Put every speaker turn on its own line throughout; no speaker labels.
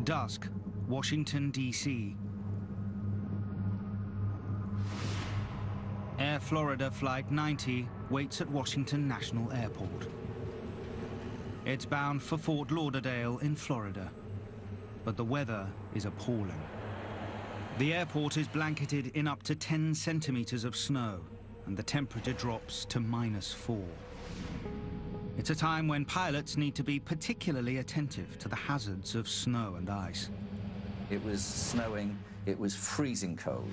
Dusk, Washington, D.C. Air Florida Flight 90 waits at Washington National Airport. It's bound for Fort Lauderdale in Florida, but the weather is appalling. The airport is blanketed in up to 10 centimeters of snow, and the temperature drops to -4. It's a time when pilots need to be particularly attentive to the hazards of snow and ice.
It was snowing, it was freezing cold.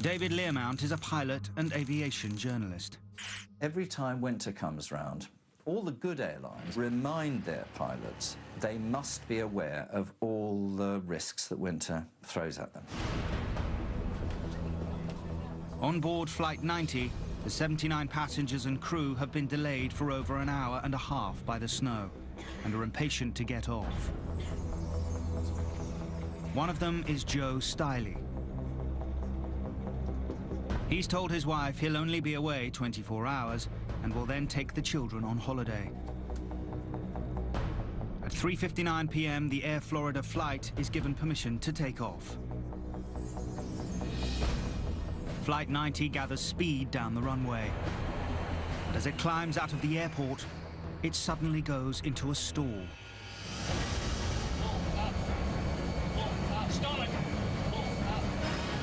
David Learmount is a pilot and aviation journalist.
Every time winter comes round, all the good airlines remind their pilots they must be aware of all the risks that winter throws at them.
On board Flight 90, the 79 passengers and crew have been delayed for over an hour and a half by the snow and are impatient to get off. One of them is Joe Stiley. He's told his wife he'll only be away 24 hours and will then take the children on holiday. At 3:59 p.m., the Air Florida flight is given permission to take off. Flight 90 gathers speed down the runway. And as it climbs out of the airport, it suddenly goes into a stall.
Stall it!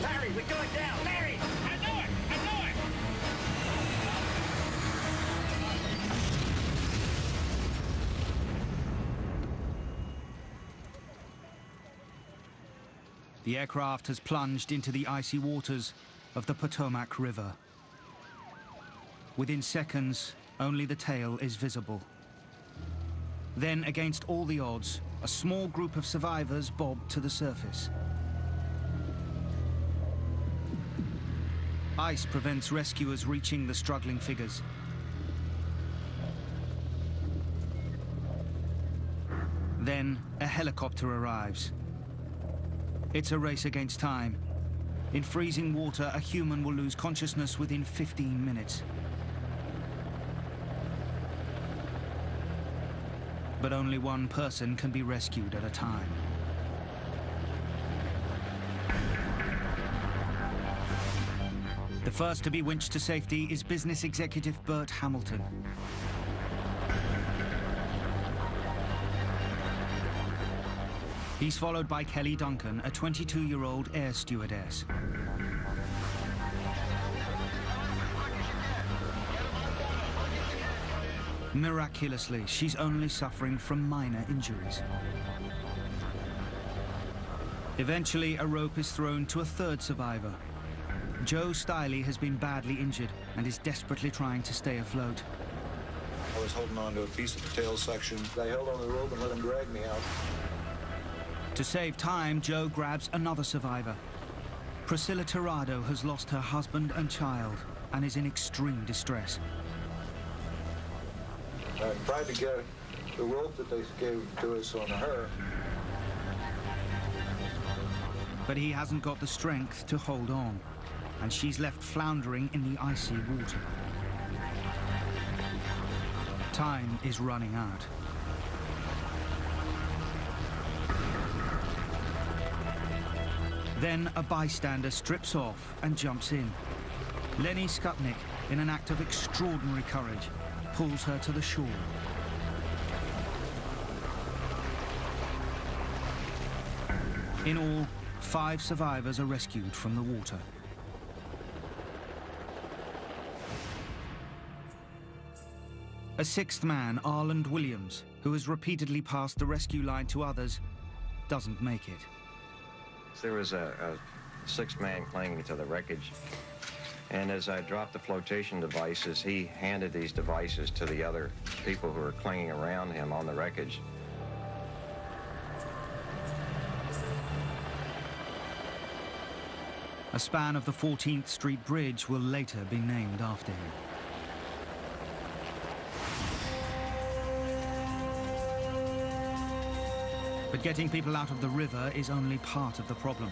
Larry, we're going down! Larry! I know it! I know it!
The aircraft has plunged into the icy waters of the Potomac River. Within seconds, only the tail is visible. Then, against all the odds, a small group of survivors bob to the surface. Ice prevents rescuers reaching the struggling figures. Then, a helicopter arrives. It's a race against time. In freezing water, a human will lose consciousness within 15 minutes. But only one person can be rescued at a time. The first to be winched to safety is business executive Bert Hamilton. He's followed by Kelly Duncan, a 22-year-old air stewardess. Miraculously, she's only suffering from minor injuries. Eventually, a rope is thrown to a third survivor. Joe Stiley has been badly injured and is desperately trying to stay afloat.
I was holding on to a piece of the tail section. I held on the rope and let him drag me out.
To save time, Joe grabs another survivor. Priscilla Tirado has lost her husband and child and is in extreme distress.
I tried to get the rope that they gave to us on her.
But he hasn't got the strength to hold on, and she's left floundering in the icy water. Time is running out. Then a bystander strips off and jumps in. Lenny Skutnik, in an act of extraordinary courage, pulls her to the shore. In all, 5 survivors are rescued from the water. A 6th man, Arland Williams, who has repeatedly passed the rescue line to others, doesn't make it.
There was a 6th man clinging to the wreckage, and as I dropped the flotation devices, he handed these devices to the other people who were clinging around him on the wreckage.
A span of the 14th Street Bridge will later be named after him. But getting people out of the river is only part of the problem.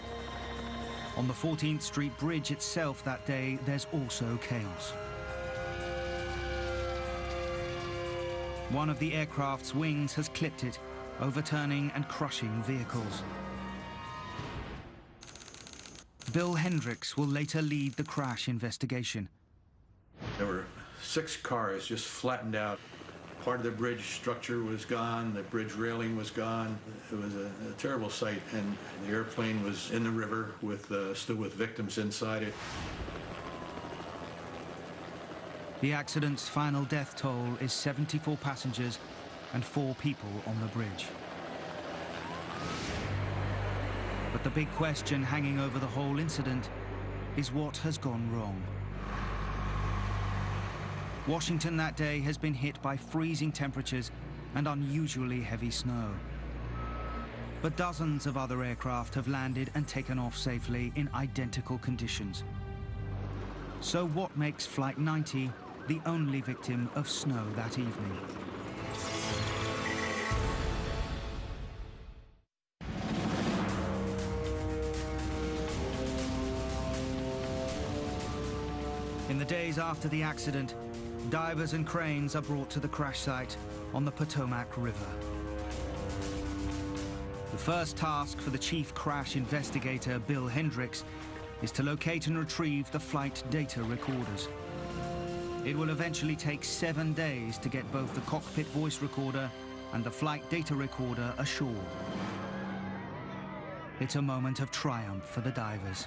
On the 14th Street Bridge itself that day, there's also chaos. One of the aircraft's wings has clipped it, overturning and crushing vehicles. Bill Hendricks will later lead the crash investigation.
There were 6 cars just flattened out. Part of the bridge structure was gone, the bridge railing was gone. It was a terrible sight, and the airplane was in the river with still with victims inside it.
The accident's final death toll is 74 passengers and 4 people on the bridge. But the big question hanging over the whole incident is what has gone wrong. Washington that day has been hit by freezing temperatures and unusually heavy snow. But dozens of other aircraft have landed and taken off safely in identical conditions. So what makes Flight 90 the only victim of snow that evening? In the days after the accident, divers and cranes are brought to the crash site on the Potomac River. The first task for the chief crash investigator, Bill Hendricks, is to locate and retrieve the flight data recorders. It will eventually take 7 days to get both the cockpit voice recorder and the flight data recorder ashore. It's a moment of triumph for the divers.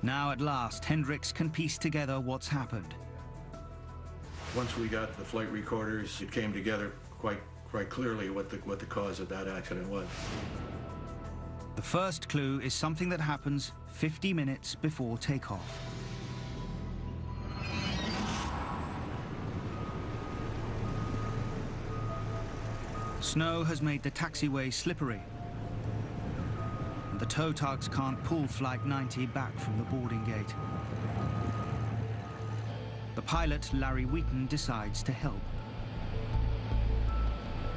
Now at last, Hendricks can piece together what's happened.
Once we got the flight recorders, it came together quite clearly what the cause of that accident was.
The first clue is something that happens 50 minutes before takeoff. Snow has made the taxiway slippery, and the tow tugs can't pull Flight 90 back from the boarding gate. The pilot, Larry Wheaton, decides to help.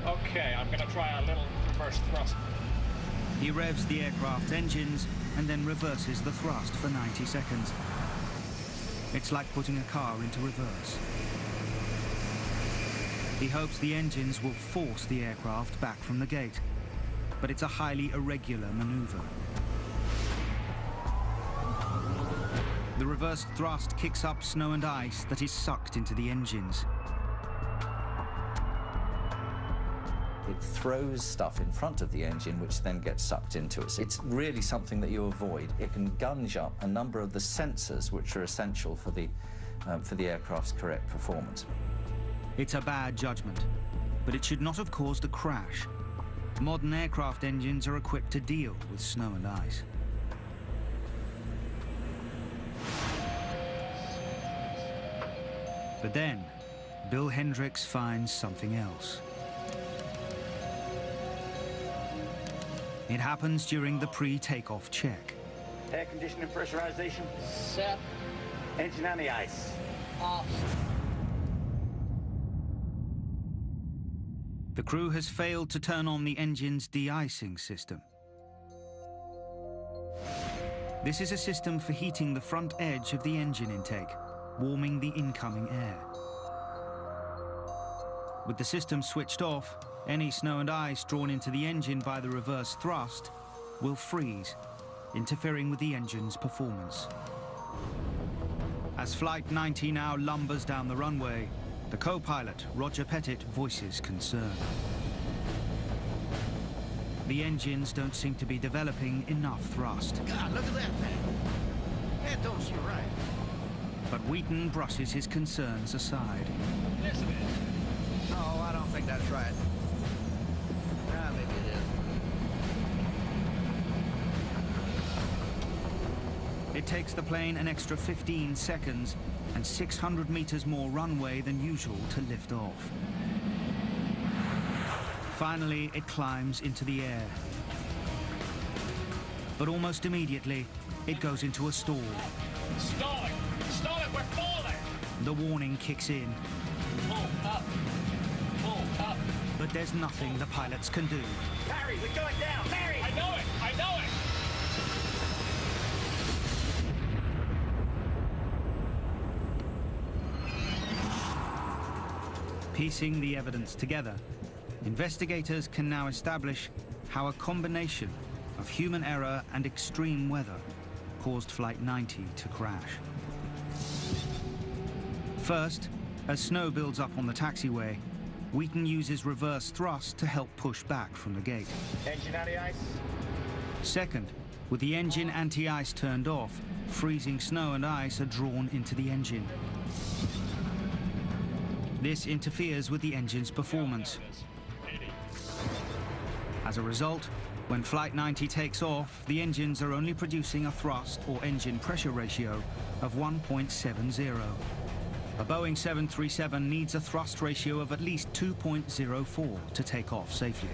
Okay, I'm gonna try a little reverse thrust.
He revs the aircraft's engines and then reverses the thrust for 90 seconds. It's like putting a car into reverse. He hopes the engines will force the aircraft back from the gate, but it's a highly irregular maneuver. The reversed thrust kicks up snow and ice that is sucked into the engines.
It throws stuff in front of the engine, which then gets sucked into it. So it's really something that you avoid. It can gunge up a number of the sensors which are essential for the aircraft's correct performance.
It's a bad judgment, but it should not have caused a crash. Modern aircraft engines are equipped to deal with snow and ice. But then, Bill Hendricks finds something else. It happens during the pre-takeoff check.
Air conditioning pressurization. Set. Engine on the ice. Off.
The crew has failed to turn on the engine's de-icing system. This is a system for heating the front edge of the engine intake, warming the incoming air. With the system switched off, any snow and ice drawn into the engine by the reverse thrust will freeze, interfering with the engine's performance. As Flight 90 now lumbers down the runway, the co-pilot, Roger Pettit, voices concern. The engines don't seem to be developing enough thrust.
God, look at that thing. That don't seem right.
But Wheaton brushes his concerns aside.
Yes, it is.
No, I don't think that's right. Ah, maybe it is.
It takes the plane an extra 15 seconds and 600 meters more runway than usual to lift off. Finally, it climbs into the air. But almost immediately, it goes into a stall.
Stalling! Stalling! We're falling!
The warning kicks in.
Pull up! Pull up!
But there's nothing the pilots can do.
Larry, we're going down! Larry! I know it! I know it!
Piecing the evidence together, Investigators can now establish how a combination of human error and extreme weather caused Flight 90 to crash. First, as snow builds up on the taxiway, Wheaton uses reverse thrust to help push back from the gate.
Engine anti-ice.
Second, with the engine anti-ice turned off, freezing snow and ice are drawn into the engine. This interferes with the engine's performance. As a result, when Flight 90 takes off, the engines are only producing a thrust or engine pressure ratio of 1.70. A Boeing 737 needs a thrust ratio of at least 2.04 to take off safely.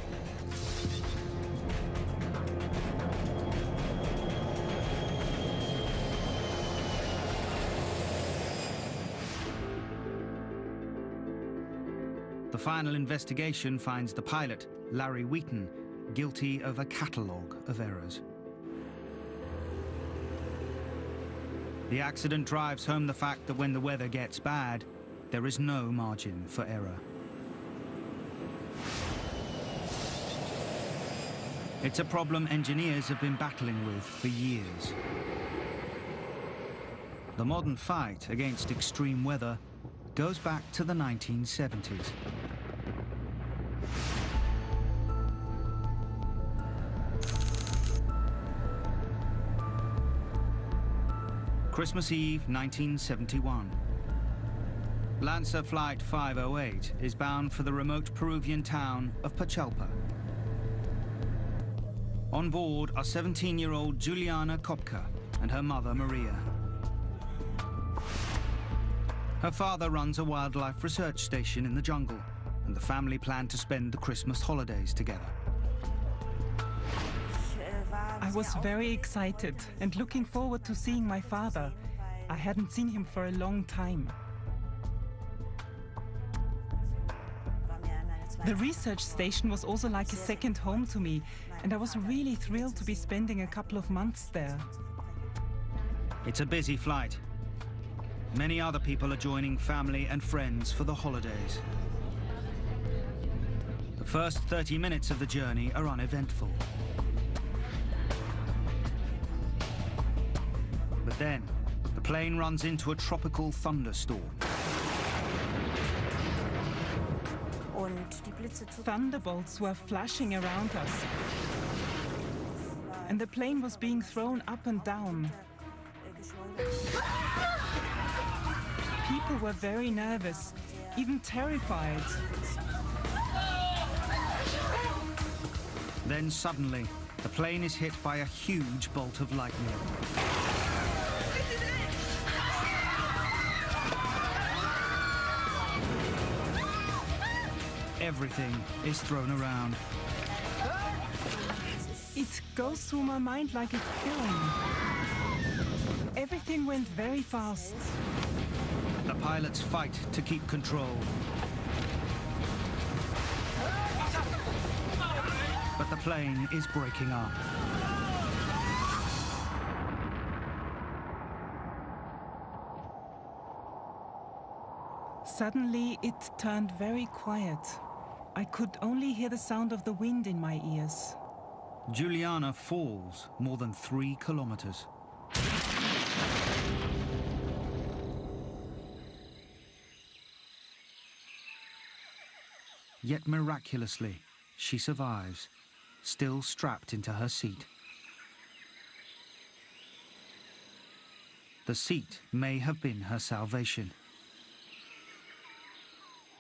The final investigation finds the pilot, Larry Wheaton, guilty of a catalogue of errors. The accident drives home the fact that when the weather gets bad, there is no margin for error. It's a problem engineers have been battling with for years. The modern fight against extreme weather goes back to the 1970s. Christmas Eve, 1971. Lancer Flight 508 is bound for the remote Peruvian town of Pachalpa. On board are 17-year-old Juliana Kopka and her mother, Maria. Her father runs a wildlife research station in the jungle, and the family plan to spend the Christmas holidays together.
I was very excited and looking forward to seeing my father. I hadn't seen him for a long time. The research station was also like a second home to me, and I was really thrilled to be spending a couple of months there.
It's a busy flight. Many other people are joining family and friends for the holidays. The first 30 minutes of the journey are uneventful. But then, the plane runs into a tropical thunderstorm.
Thunderbolts were flashing around us, and the plane was being thrown up and down. People were very nervous, even terrified.
Then suddenly, the plane is hit by a huge bolt of lightning. Everything is thrown around.
It goes through my mind like a film. Everything went very fast.
The pilots fight to keep control. But the plane is breaking up.
Suddenly, it turned very quiet. I could only hear the sound of the wind in my ears.
Juliana falls more than 3 kilometers. Yet miraculously, she survives, still strapped into her seat. The seat may have been her salvation.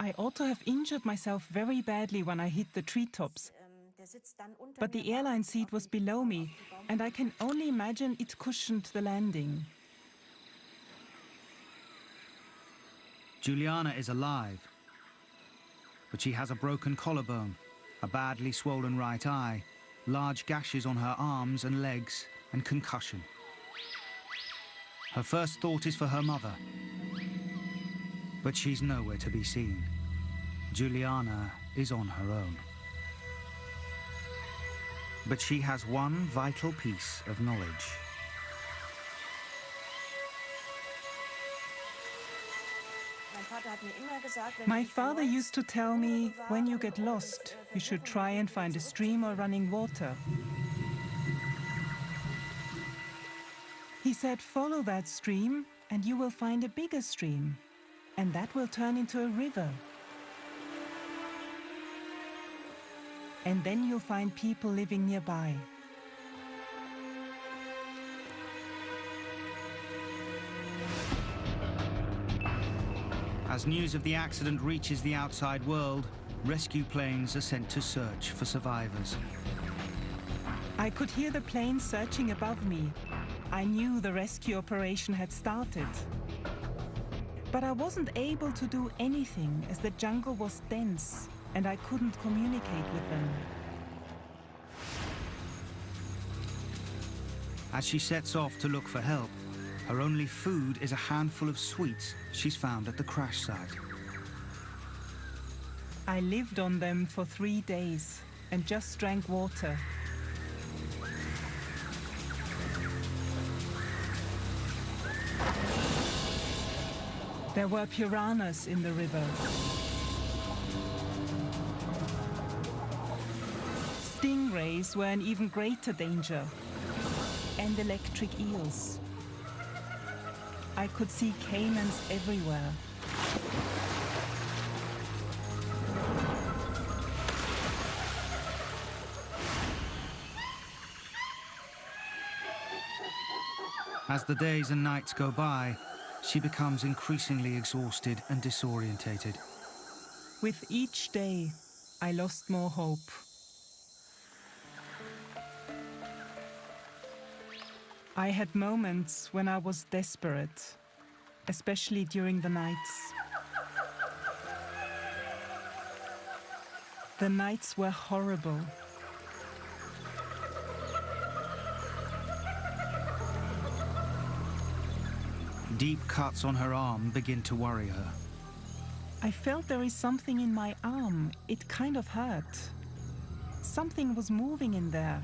I ought to have injured myself very badly when I hit the treetops. But the airline seat was below me, and I can only imagine it cushioned the landing.
Juliana is alive, but she has a broken collarbone, a badly swollen right eye, large gashes on her arms and legs, and concussion. Her first thought is for her mother, but she's nowhere to be seen. Juliana is on her own. But she has one vital piece of knowledge.
My father used to tell me, when you get lost, you should try and find a stream or running water. He said, follow that stream and you will find a bigger stream, and that will turn into a river. And then you'll find people living nearby.
As news of the accident reaches the outside world, rescue planes are sent to search for survivors.
I could hear the planes searching above me. I knew the rescue operation had started. But I wasn't able to do anything as the jungle was dense and I couldn't communicate with them.
As she sets off to look for help, her only food is a handful of sweets she's found at the crash site.
I lived on them for 3 days and just drank water. There were piranhas in the river. Stingrays were an even greater danger, and electric eels. I could see caimans everywhere.
As the days and nights go by, she becomes increasingly exhausted and disorientated.
With each day, I lost more hope. I had moments when I was desperate, especially during the nights. The nights were horrible.
Deep cuts on her arm begin to worry her.
I felt there is something in my arm. It kind of hurt. Something was moving in there.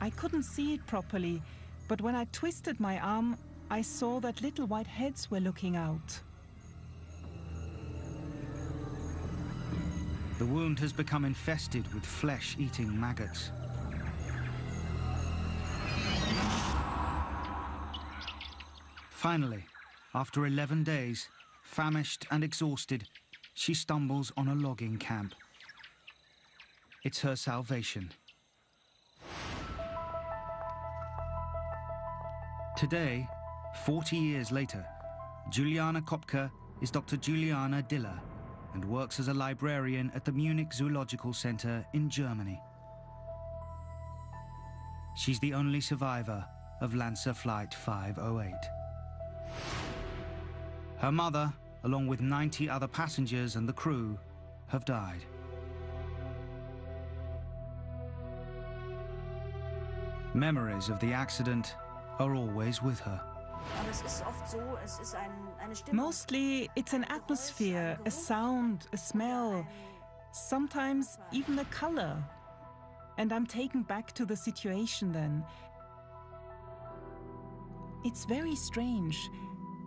I couldn't see it properly, but when I twisted my arm, I saw that little white heads were looking out.
The wound has become infested with flesh-eating maggots. Finally, after 11 days, famished and exhausted, she stumbles on a logging camp. It's her salvation. Today, 40 years later, Juliana Kopke is Dr. Juliana Diller and works as a librarian at the Munich Zoological Center in Germany. She's the only survivor of Lancer Flight 508. Her mother, along with 90 other passengers and the crew, have died. Memories of the accident are always with her.
Mostly, it's an atmosphere, a sound, a smell, sometimes even a color. And I'm taken back to the situation then. It's very strange,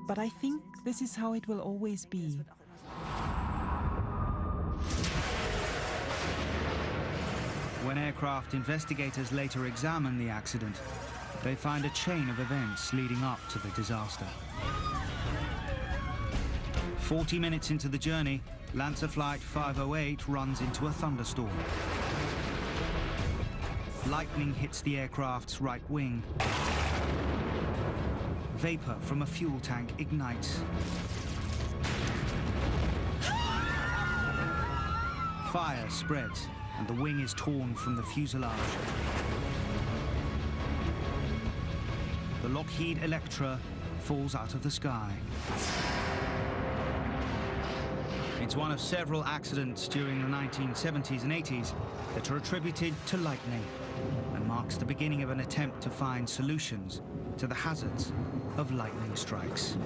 but I think this is how it will always be.
When aircraft investigators later examine the accident, they find a chain of events leading up to the disaster. 40 minutes into the journey, Lancer Flight 508 runs into a thunderstorm. Lightning hits the aircraft's right wing. Vapor from a fuel tank ignites. Fire spreads, and the wing is torn from the fuselage. The Lockheed Electra falls out of the sky. It's one of several accidents during the 1970s and 80s that are attributed to lightning and marks the beginning of an attempt to find solutions to the hazards of lightning strikes.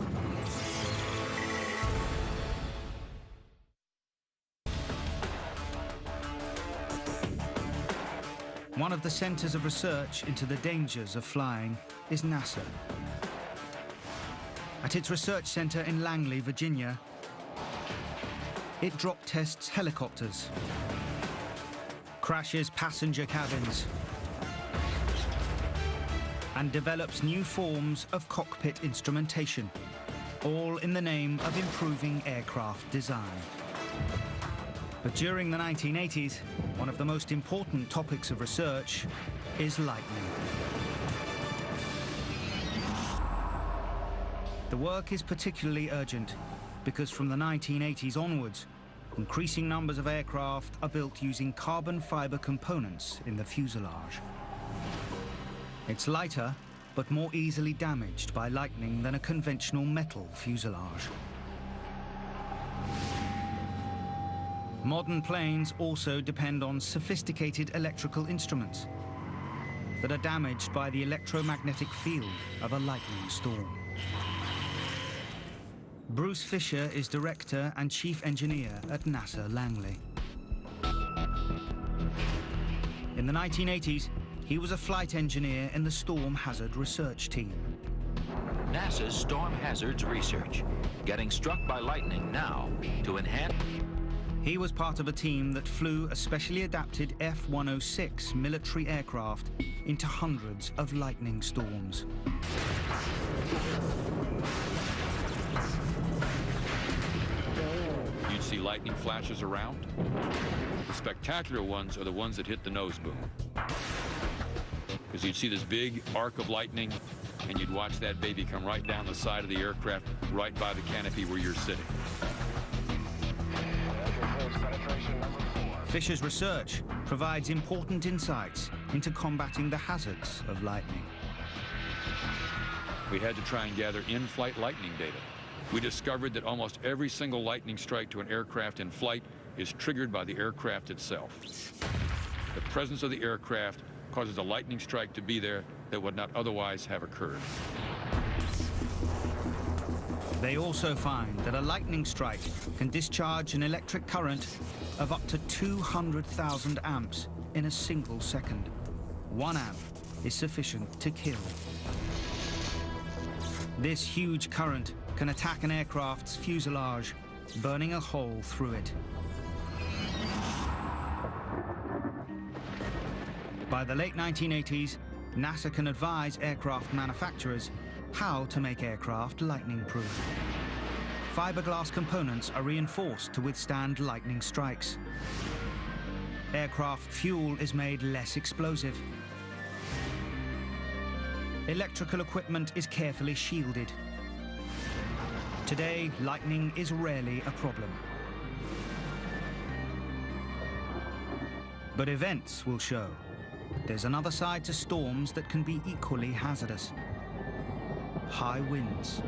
One of the centers of research into the dangers of flying is NASA. At its research center in Langley, Virginia, it drop tests helicopters, crashes passenger cabins, and develops new forms of cockpit instrumentation, all in the name of improving aircraft design. But during the 1980s, one of the most important topics of research is lightning. The work is particularly urgent because from the 1980s onwards, increasing numbers of aircraft are built using carbon fiber components in the fuselage. It's lighter, but more easily damaged by lightning than a conventional metal fuselage. Modern planes also depend on sophisticated electrical instruments that are damaged by the electromagnetic field of a lightning storm. Bruce Fisher is director and chief engineer at NASA Langley. In the 1980s, he was a flight engineer in the Storm Hazard Research Team.
NASA's Storm Hazards Research, getting struck by lightning now to enhance.
He was part of a team that flew a specially adapted F-106 military aircraft into hundreds of lightning storms.
You'd see lightning flashes around. The spectacular ones are the ones that hit the nose boom. Because you'd see this big arc of lightning, and you'd watch that baby come right down the side of the aircraft, right by the canopy where you're sitting.
Fisher's research provides important insights into combating the hazards of lightning.
We had to try and gather in-flight lightning data. We discovered that almost every single lightning strike to an aircraft in flight is triggered by the aircraft itself. The presence of the aircraft causes a lightning strike to be there that would not otherwise have occurred.
They also find that a lightning strike can discharge an electric current of up to 200,000 amps in a single second. 1 amp is sufficient to kill. This huge current can attack an aircraft's fuselage, burning a hole through it. By the late 1980s, NASA can advise aircraft manufacturers how to make aircraft lightning-proof. Fiberglass components are reinforced to withstand lightning strikes. Aircraft fuel is made less explosive. Electrical equipment is carefully shielded. Today, lightning is rarely a problem. But events will show there's another side to storms that can be equally hazardous. High winds.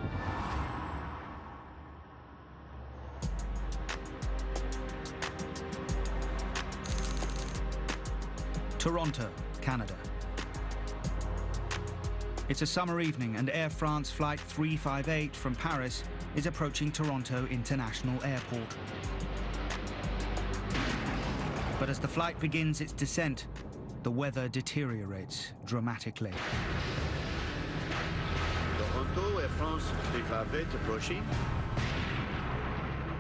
Toronto, Canada. It's a summer evening and Air France Flight 358 from Paris is approaching Toronto International Airport. But as the flight begins its descent, the weather deteriorates dramatically.
Toronto, Air France 358 approaching.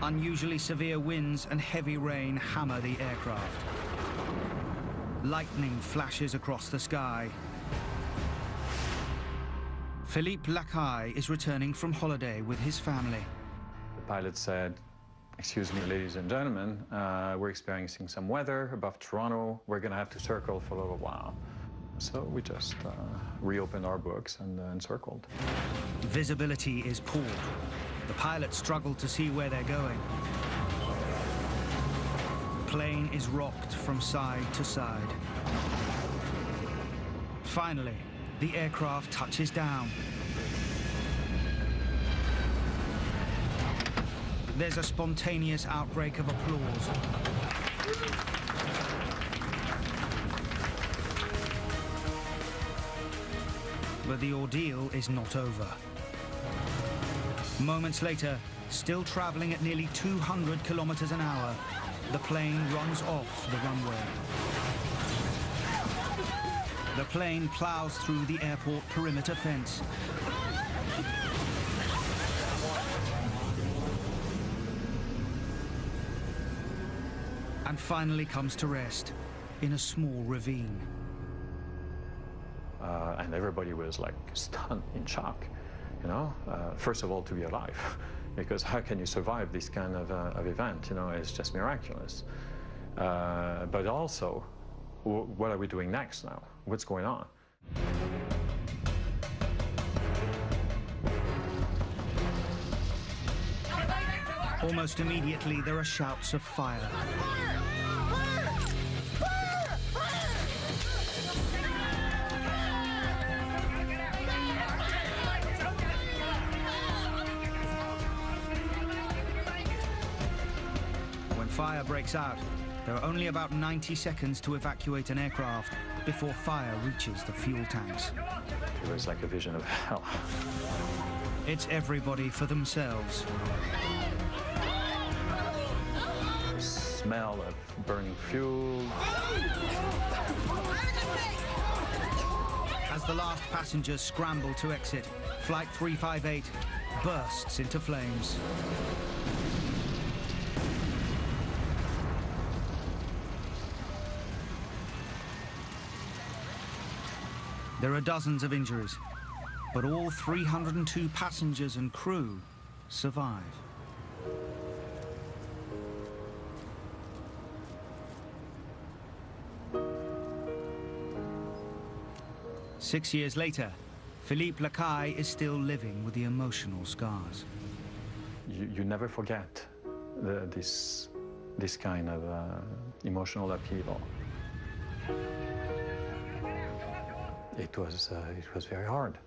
Unusually severe winds and heavy rain hammer the aircraft. Lightning flashes across the sky. Philippe Lacaille is returning from holiday with his family.
The pilot said, "Excuse me, ladies and gentlemen, we're experiencing some weather above Toronto. We're going to have to circle for a little while." So we just reopened our books and circled.
Visibility is poor. The pilots struggle to see where they're going. The plane is rocked from side to side. Finally, the aircraft touches down. There's a spontaneous outbreak of applause. But the ordeal is not over. Moments later, still traveling at nearly 200 kilometers an hour, the plane runs off the runway. The plane plows through the airport perimeter fence. and finally comes to rest in a small ravine.
And everybody was like stunned, in shock, you know, first of all to be alive, because how can you survive this kind of event, you know, it's just miraculous. But also, what are we doing next now? What's going on?
Almost immediately, there are shouts of fire. When fire breaks out, there are only about 90 seconds to evacuate an aircraft before fire reaches the fuel tanks.
It was like a vision of hell.
It's everybody for themselves.
The smell of burning fuel.
As the last passengers scramble to exit, Flight 358 bursts into flames. There are dozens of injuries, but all 302 passengers and crew survive. Six years later, Philippe Lacaille is still living with the emotional scars.
You never forget this kind of emotional upheaval. It was very hard.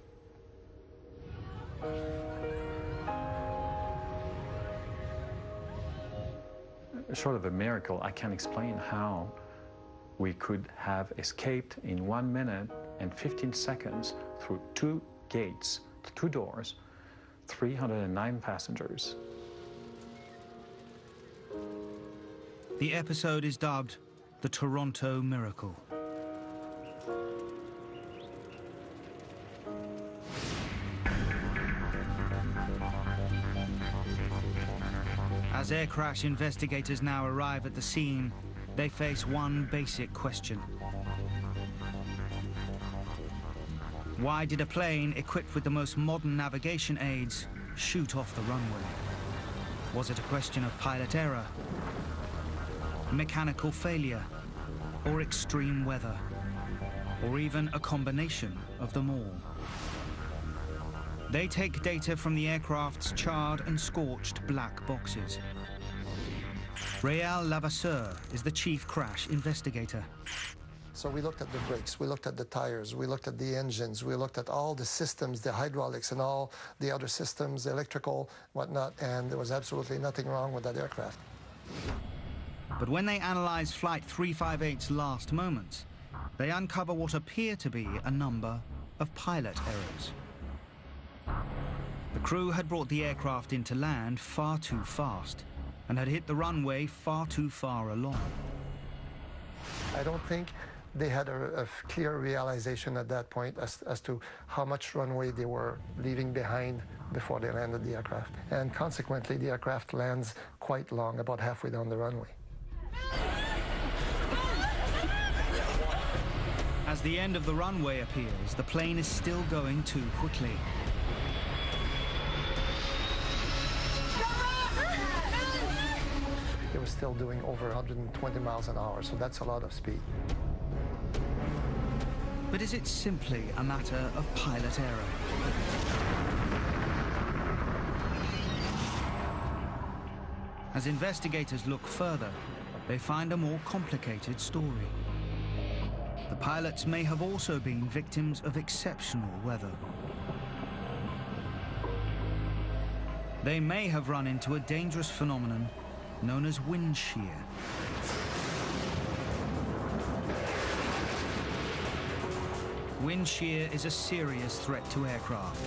Short of a miracle, I can't explain how we could have escaped in 1 minute and 15 seconds through 2 gates, 2 doors, 309 passengers.
The episode is dubbed the Toronto Miracle. As air crash investigators now arrive at the scene, they face one basic question. Why did a plane equipped with the most modern navigation aids shoot off the runway? Was it a question of pilot error, mechanical failure, or extreme weather, or even a combination of them all? They take data from the aircraft's charred and scorched black boxes. Réal Lavasseur is the chief crash investigator.
So we looked at the brakes, we looked at the tires, we looked at the engines, we looked at all the systems, the hydraulics and all the other systems, electrical, whatnot, and there was absolutely nothing wrong with that aircraft.
But when they analyze Flight 358's last moments, they uncover what appear to be a number of pilot errors. The crew had brought the aircraft into land far too fast and had hit the runway far too far along.
I don't think they had a clear realization at that point as to how much runway they were leaving behind before they landed the aircraft. And consequently, the aircraft lands quite long, about halfway down the runway.
As the end of the runway appears, the plane is still going too quickly.
It was still doing over 120 miles an hour, so that's a lot of speed.
But is it simply a matter of pilot error? As investigators look further, they find a more complicated story. The pilots may have also been victims of exceptional weather. They may have run into a dangerous phenomenon known as wind shear. Wind shear is a serious threat to aircraft.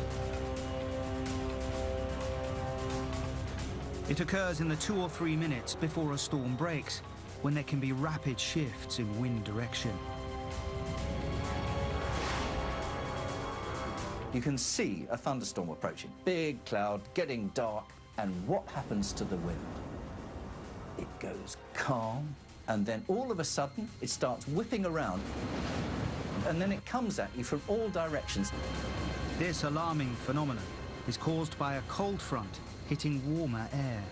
It occurs in the 2 or 3 minutes before a storm breaks, when there can be rapid shifts in wind direction.
You can see a thunderstorm approaching. Big cloud, getting dark, and what happens to the wind? It goes calm and then all of a sudden it starts whipping around, and then it comes at you from all directions.
This alarming phenomenon is caused by a cold front hitting warmer air.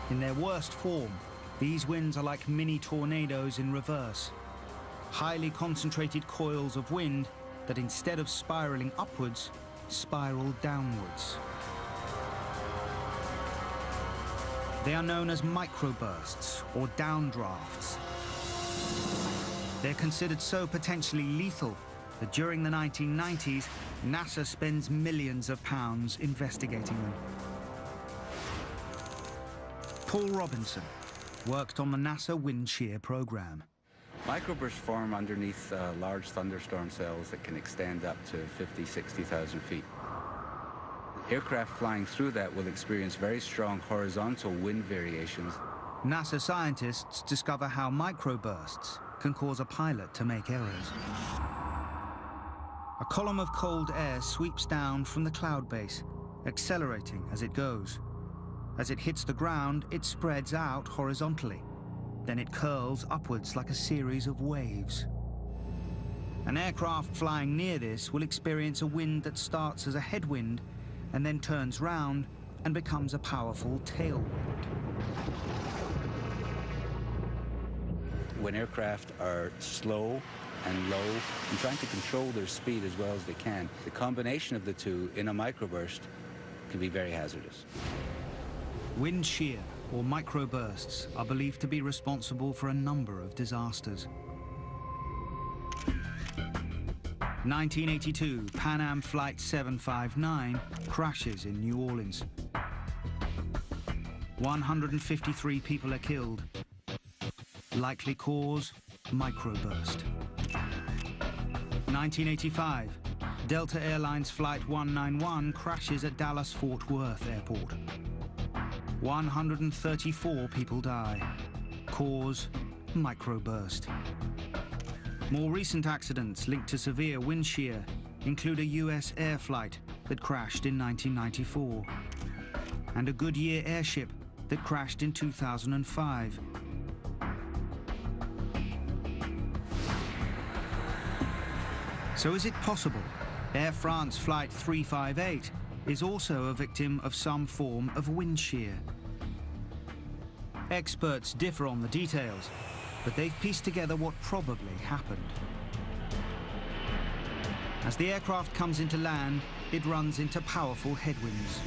In their worst form, these winds are like mini tornadoes in reverse. Highly concentrated coils of wind that instead of spiraling upwards, spiral downwards. They are known as microbursts or downdrafts. They're considered so potentially lethal that during the 1990s, NASA spends millions of pounds investigating them. Paul Robinson worked on the NASA wind shear program.
Microbursts form underneath large thunderstorm cells that can extend up to 50, 60,000 feet. Aircraft flying through that will experience very strong horizontal wind variations.
NASA scientists discover how microbursts can cause a pilot to make errors. A column of cold air sweeps down from the cloud base, accelerating as it goes. As it hits the ground, it spreads out horizontally. Then it curls upwards like a series of waves. An aircraft flying near this will experience a wind that starts as a headwind and then turns round and becomes a powerful tailwind.
When aircraft are slow and low and trying to control their speed as well as they can, the combination of the two in a microburst can be very hazardous.
Wind shear, or microbursts, are believed to be responsible for a number of disasters. 1982, Pan Am Flight 759 crashes in New Orleans. 153 people are killed. Likely cause, microburst. 1985, Delta Airlines Flight 191 crashes at Dallas-Fort Worth Airport. 134 people die. Cause, microburst. More recent accidents linked to severe wind shear include a US air flight that crashed in 1994 and a Goodyear airship that crashed in 2005. So is it possible Air France Flight 358 is also a victim of some form of wind shear? Experts differ on the details, but they've pieced together what probably happened. As the aircraft comes into land, it runs into powerful headwinds.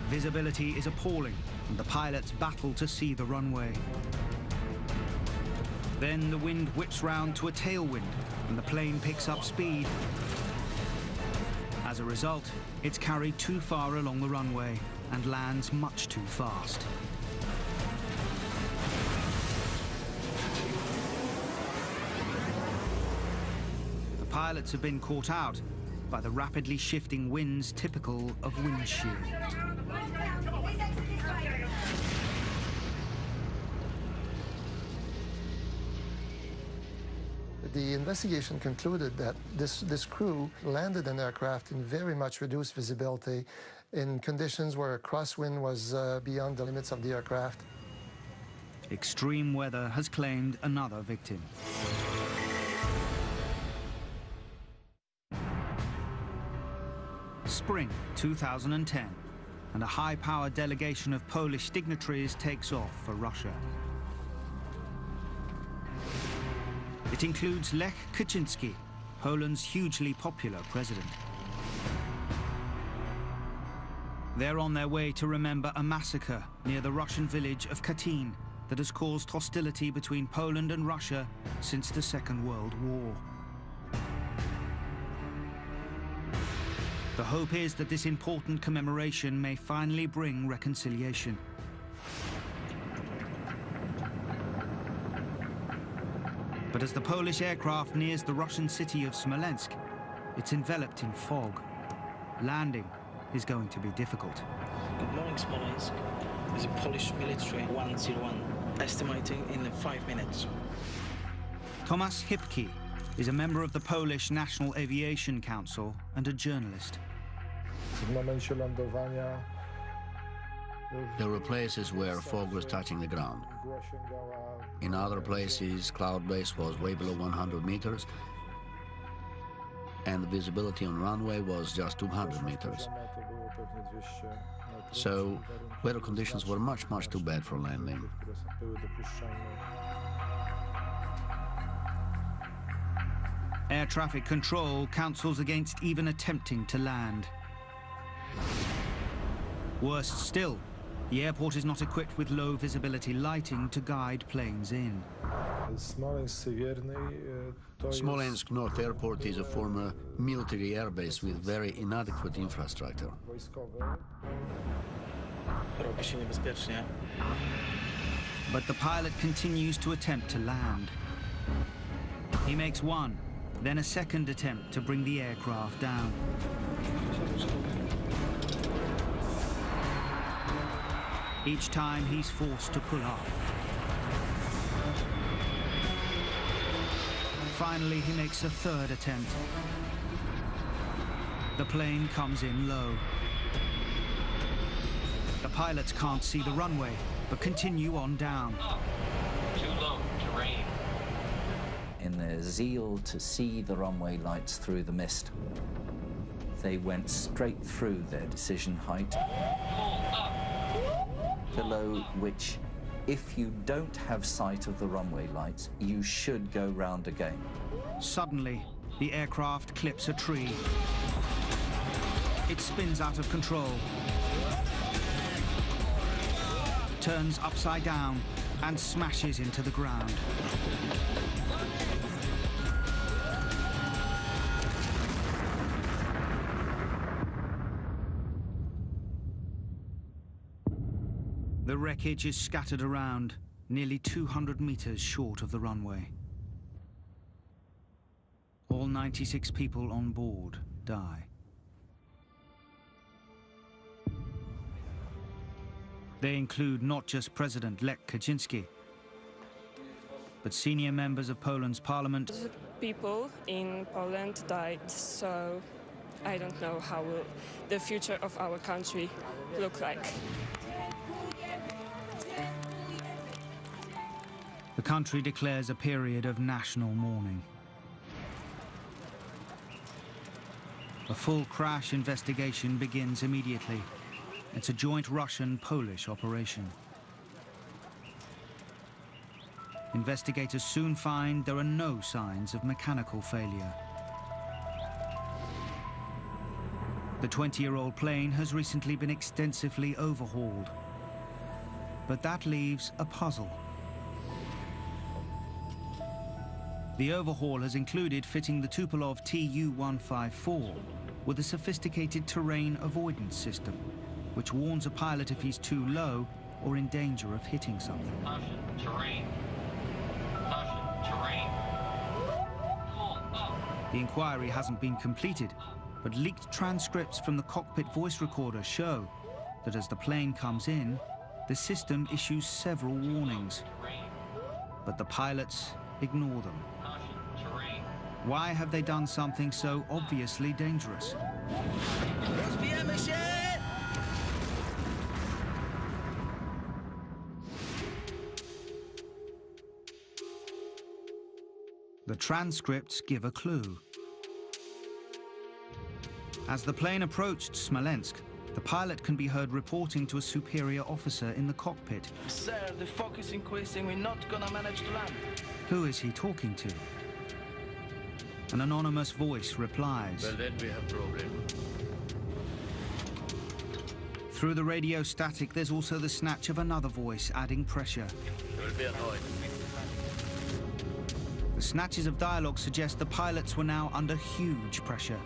Visibility is appalling, and the pilots battle to see the runway. Then the wind whips round to a tailwind, and the plane picks up speed. As a result, it's carried too far along the runway and lands much too fast. The pilots have been caught out by the rapidly shifting winds typical of wind shear.
The investigation concluded that this crew landed an aircraft in very much reduced visibility in conditions where a crosswind was beyond the limits of the aircraft.
Extreme weather has claimed another victim. Spring 2010, and a high-powered delegation of Polish dignitaries takes off for Russia. It includes Lech Kaczynski, Poland's hugely popular president. They're on their way to remember a massacre near the Russian village of Katyn that has caused hostility between Poland and Russia since the Second World War. The hope is that this important commemoration may finally bring reconciliation. But as the Polish aircraft nears the Russian city of Smolensk, it's enveloped in fog. Landing is going to be difficult.
Good morning, Smolensk. This is a Polish military 101, estimating in 5 minutes.
Tomasz Hipki is a member of the Polish National Aviation Council and a journalist.
W momencie lądowania There were places where fog was touching the ground. In other places, cloud base was way below 100 meters, and the visibility on runway was just 200 meters. So weather conditions were much too bad for landing.
Air traffic control counsels against even attempting to land. Worse still, the airport is not equipped with low visibility lighting to guide planes in.
Smolensk North Airport is a former military airbase with very inadequate infrastructure.
But the pilot continues to attempt to land. He makes one, then a second attempt to bring the aircraft down. Each time he's forced to pull up. Finally, he makes a third attempt. The plane comes in low. The pilots can't see the runway, but continue on down.
Too low, terrain.
In their zeal to see the runway lights through the mist, they went straight through their decision height, below which, if you don't have sight of the runway lights, you should go round again.
Suddenly, the aircraft clips a tree. It spins out of control, turns upside down, and smashes into the ground. The wreckage is scattered around, nearly 200 meters short of the runway. All 96 people on board die. They include not just President Lech Kaczynski, but senior members of Poland's parliament.
People in Poland died, so I don't know how will the future of our country look like.
The country declares a period of national mourning. A full crash investigation begins immediately. It's a joint Russian-Polish operation. Investigators soon find there are no signs of mechanical failure. The 20-year-old plane has recently been extensively overhauled. But that leaves a puzzle. The overhaul has included fitting the Tupolev Tu-154 with a sophisticated terrain avoidance system, which warns a pilot if he's too low or in danger of hitting something.
Caution, terrain. Caution, terrain. Pull up.
The inquiry hasn't been completed, but leaked transcripts from the cockpit voice recorder show that as the plane comes in, the system issues several warnings. But the pilots ignore them. Why have they done something so obviously dangerous? The transcripts give a clue. As the plane approached Smolensk, the pilot can be heard reporting to a superior officer in the cockpit.
Sir, the fog is increasing. We're not gonna manage to land.
Who is he talking to? An anonymous voice replies.
Well, then we have problem.
Through the radio static, there's also the snatch of another voice, adding pressure.
Will be annoyed.
The snatches of dialogue suggest the pilots were now under huge pressure.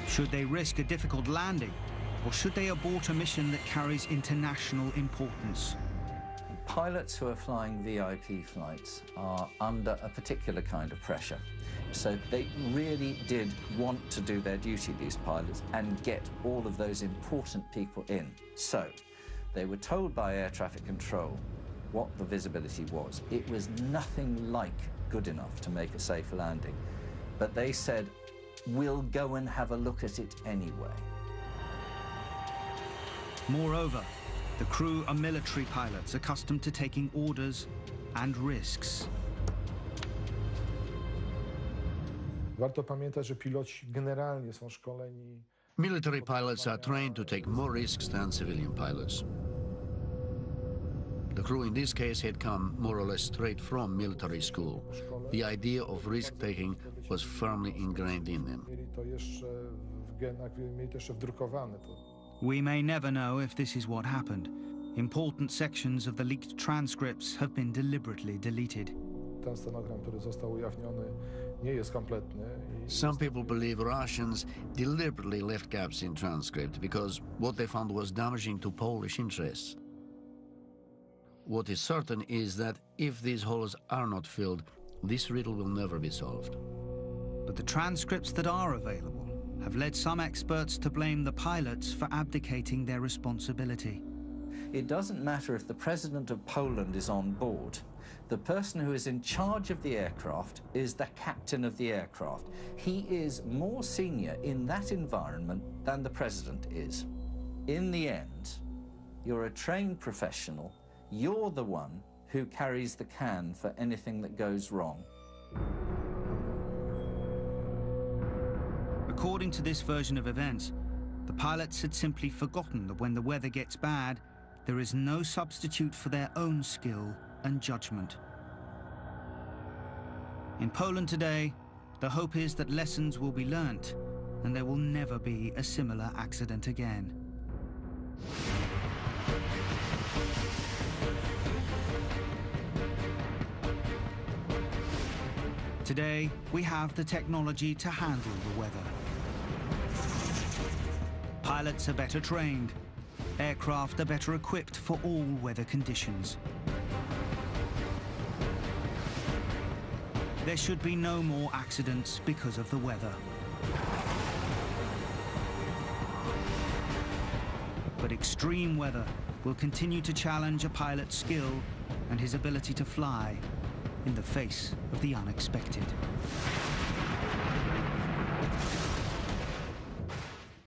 Should they risk a difficult landing, or should they abort a mission that carries international importance?
Pilots who are flying VIP flights are under a particular kind of pressure. So they really did want to do their duty, these pilots, and get all of those important people in. So they were told by air traffic control what the visibility was. It was nothing like good enough to make a safe landing. But they said, will go and have a look at it anyway.
Moreover, the crew are military pilots accustomed to taking orders and risks.
Warto pamiętać, że piloci generalnie są szkoleni.
Military pilots are trained to take more risks than civilian pilots. The crew in this case had come more or less straight from military school. The idea of risk-taking was firmly ingrained in them.
We may never know if this is what happened. Important sections of the leaked transcripts have been deliberately deleted.
Ten stenogram, który został ujawniony, nie jest kompletny.
Some people believe Russians deliberately left gaps in transcript because what they found was damaging to Polish interests. What is certain is that if these holes are not filled, this riddle will never be solved.
But the transcripts that are available have led some experts to blame the pilots for abdicating their responsibility.
It doesn't matter if the president of Poland is on board. The person who is in charge of the aircraft is the captain of the aircraft. He is more senior in that environment than the president is. In the end, you're a trained professional. You're the one who carries the can for anything that goes wrong.
According to this version of events, the pilots had simply forgotten that when the weather gets bad, there is no substitute for their own skill and judgment. In Poland today, the hope is that lessons will be learnt and there will never be a similar accident again. Today, we have the technology to handle the weather. Pilots are better trained. Aircraft are better equipped for all weather conditions. There should be no more accidents because of the weather. But extreme weather will continue to challenge a pilot's skill and his ability to fly in the face of the unexpected.